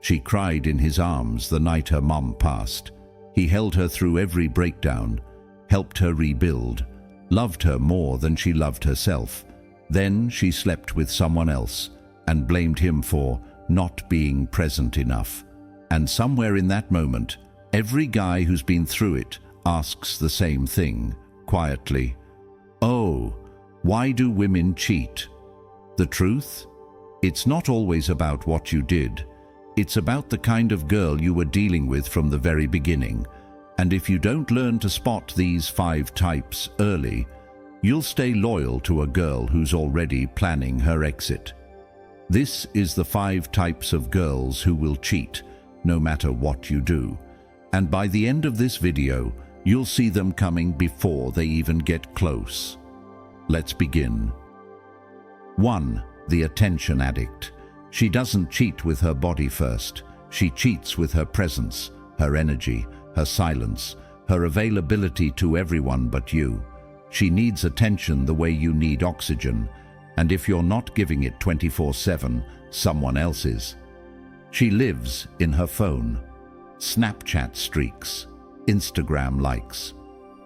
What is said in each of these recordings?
She cried in his arms the night her mom passed. He held her through every breakdown, helped her rebuild, loved her more than she loved herself. Then she slept with someone else and blamed him for not being present enough. And somewhere in that moment, every guy who's been through it asks the same thing, quietly. Oh, why do women cheat? The truth? It's not always about what you did. It's about the kind of girl you were dealing with from the very beginning. And if you don't learn to spot these 5 types early, you'll stay loyal to a girl who's already planning her exit. This is the 5 types of girls who will cheat, no matter what you do. And by the end of this video, you'll see them coming before they even get close. Let's begin. 1. The attention addict. She doesn't cheat with her body first. She cheats with her presence, her energy, her silence, her availability to everyone but you. She needs attention the way you need oxygen, and if you're not giving it 24/7, someone else is. She lives in her phone. Snapchat streaks, Instagram likes,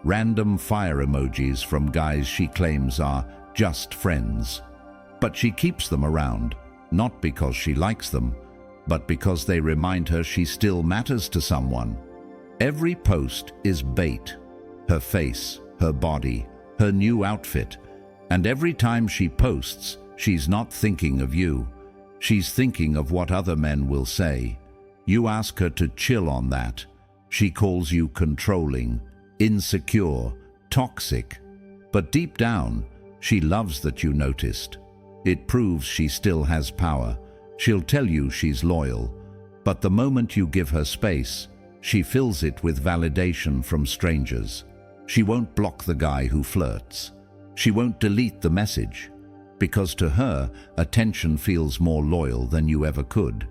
random fire emojis from guys she claims are just friends. But she keeps them around, not because she likes them, but because they remind her she still matters to someone. Every post is bait. Her face, her body, her new outfit. And every time she posts, she's not thinking of you. She's thinking of what other men will say. You ask her to chill on that. She calls you controlling, insecure, toxic. But deep down, she loves that you noticed. It proves she still has power. She'll tell you she's loyal. But the moment you give her space, she fills it with validation from strangers. She won't block the guy who flirts. She won't delete the message, because to her, attention feels more loyal than you ever could.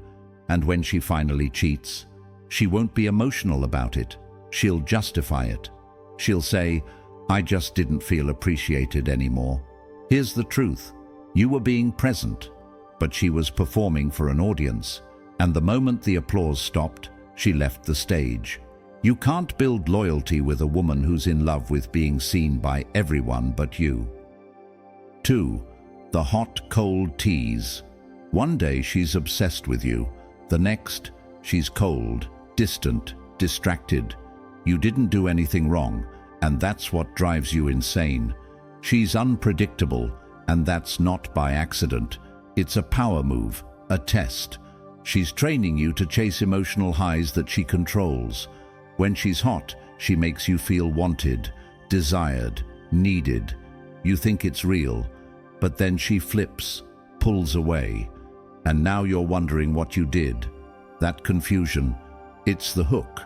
And when she finally cheats, she won't be emotional about it. She'll justify it. She'll say, I just didn't feel appreciated anymore. Here's the truth. You were being present, but she was performing for an audience. And the moment the applause stopped, she left the stage. You can't build loyalty with a woman who's in love with being seen by everyone but you. 2. The hot-cold tease. One day she's obsessed with you. The next, she's cold, distant, distracted. You didn't do anything wrong, and that's what drives you insane. She's unpredictable, and that's not by accident. It's a power move, a test. She's training you to chase emotional highs that she controls. When she's hot, she makes you feel wanted, desired, needed. You think it's real, but then she flips, pulls away. And now you're wondering what you did. That confusion, it's the hook.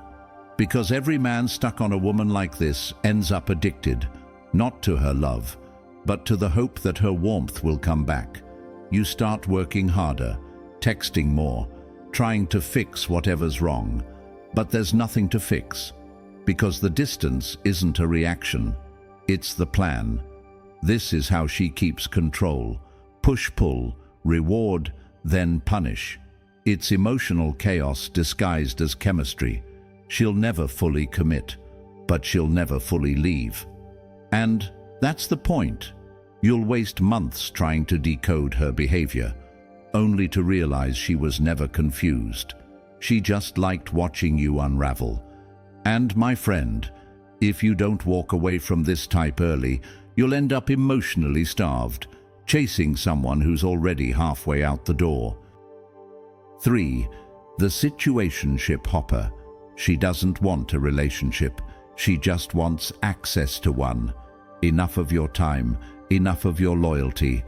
Because every man stuck on a woman like this ends up addicted, not to her love, but to the hope that her warmth will come back. You start working harder, texting more, trying to fix whatever's wrong. But there's nothing to fix, because the distance isn't a reaction, it's the plan. This is how she keeps control. Push-pull, reward, then punish. It's emotional chaos disguised as chemistry. She'll never fully commit, but she'll never fully leave. And that's the point. You'll waste months trying to decode her behavior, only to realize she was never confused. She just liked watching you unravel. And my friend, if you don't walk away from this type early, you'll end up emotionally starved, chasing someone who's already halfway out the door. 3. The Situationship Hopper. She doesn't want a relationship. She just wants access to one. Enough of your time, enough of your loyalty,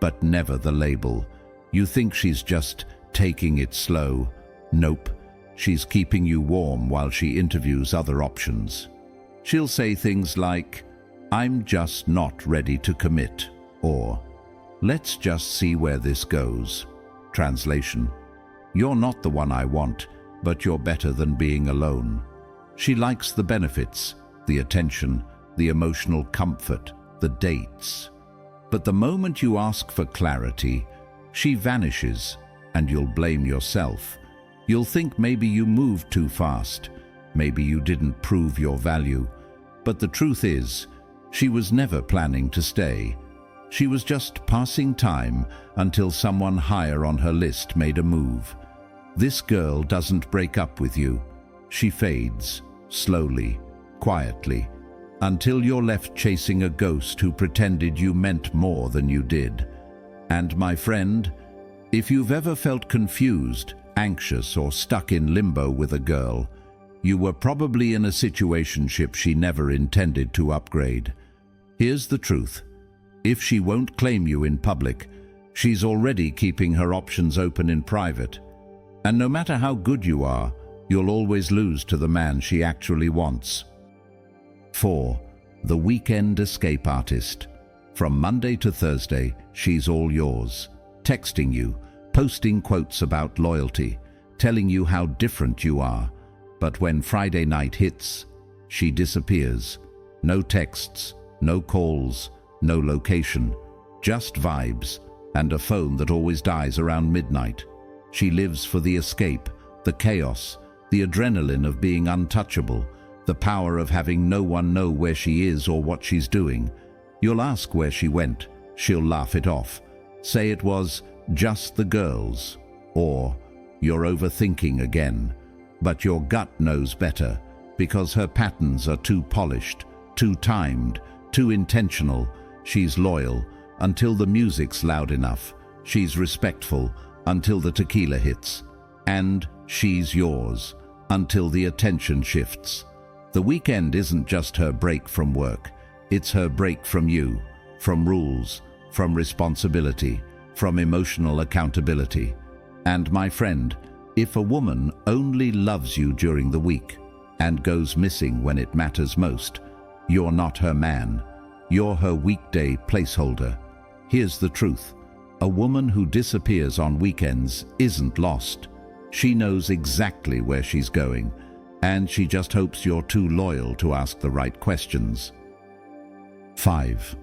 but never the label. You think she's just taking it slow. Nope, she's keeping you warm while she interviews other options. She'll say things like, I'm just not ready to commit, or let's just see where this goes. Translation: you're not the one I want, but you're better than being alone. She likes the benefits, the attention, the emotional comfort, the dates. But the moment you ask for clarity, she vanishes, and you'll blame yourself. You'll think maybe you moved too fast, maybe you didn't prove your value, but the truth is, she was never planning to stay. She was just passing time until someone higher on her list made a move. This girl doesn't break up with you. She fades, slowly, quietly, until you're left chasing a ghost who pretended you meant more than you did. And my friend, if you've ever felt confused, anxious, or stuck in limbo with a girl, you were probably in a situationship she never intended to upgrade. Here's the truth. If she won't claim you in public, she's already keeping her options open in private. And no matter how good you are, you'll always lose to the man she actually wants. 4. The weekend escape artist. From Monday to Thursday, she's all yours. Texting you, posting quotes about loyalty, telling you how different you are. But when Friday night hits, she disappears. No texts, no calls, no location, just vibes and a phone that always dies around midnight. She lives for the escape, the chaos, the adrenaline of being untouchable, the power of having no one know where she is or what she's doing. You'll ask where she went. She'll laugh it off. Say it was just the girls, or you're overthinking again. But your gut knows better, because her patterns are too polished, too timed, too intentional. She's loyal until the music's loud enough. She's respectful until the tequila hits. And she's yours until the attention shifts. The weekend isn't just her break from work. It's her break from you, from rules, from responsibility, from emotional accountability. And my friend, if a woman only loves you during the week and goes missing when it matters most, you're not her man. You're her weekday placeholder. Here's the truth. A woman who disappears on weekends isn't lost. She knows exactly where she's going, and she just hopes you're too loyal to ask the right questions. 5.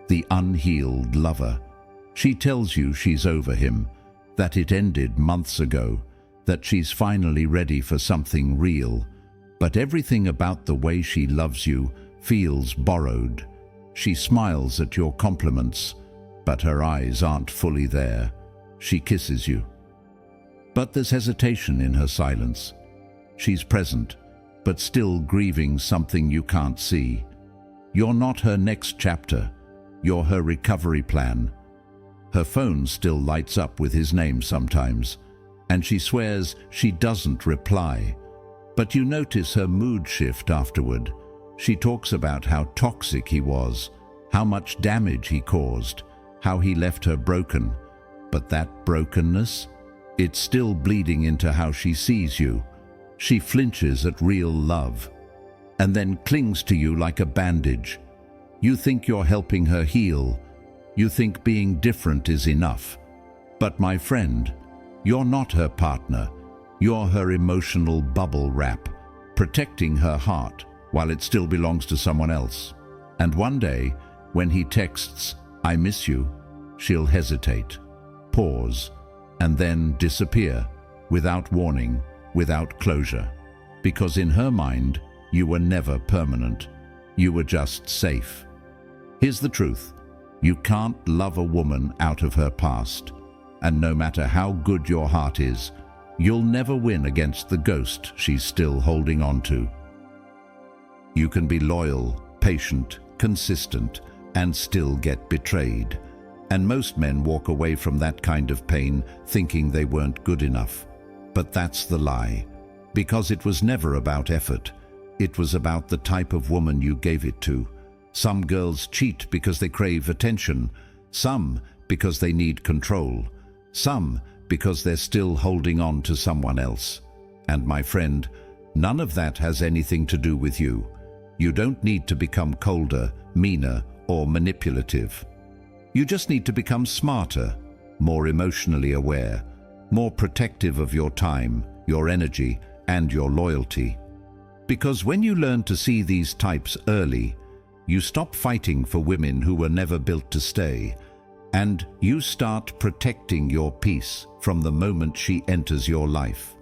The unhealed lover. She tells you she's over him, that it ended months ago, that she's finally ready for something real. But everything about the way she loves you feels borrowed. She smiles at your compliments, but her eyes aren't fully there. She kisses you, but there's hesitation in her silence. She's present, but still grieving something you can't see. You're not her next chapter. You're her recovery plan. Her phone still lights up with his name sometimes, and she swears she doesn't reply. But you notice her mood shift afterward. She talks about how toxic he was, how much damage he caused, how he left her broken. But that brokenness, it's still bleeding into how she sees you. She flinches at real love, and then clings to you like a bandage. You think you're helping her heal. You think being different is enough. But my friend, you're not her partner. You're her emotional bubble wrap, protecting her heart while it still belongs to someone else. And one day, when he texts, "I miss you," she'll hesitate, pause, and then disappear, without warning, without closure. Because in her mind, you were never permanent. You were just safe. Here's the truth. You can't love a woman out of her past. And no matter how good your heart is, you'll never win against the ghost she's still holding on to. You can be loyal, patient, consistent, and still get betrayed. And most men walk away from that kind of pain thinking they weren't good enough. But that's the lie. Because it was never about effort. It was about the type of woman you gave it to. Some girls cheat because they crave attention. Some because they need control. Some because they're still holding on to someone else. And my friend, none of that has anything to do with you. You don't need to become colder, meaner, or manipulative. You just need to become smarter, more emotionally aware, more protective of your time, your energy, and your loyalty. Because when you learn to see these types early, you stop fighting for women who were never built to stay, and you start protecting your peace from the moment she enters your life.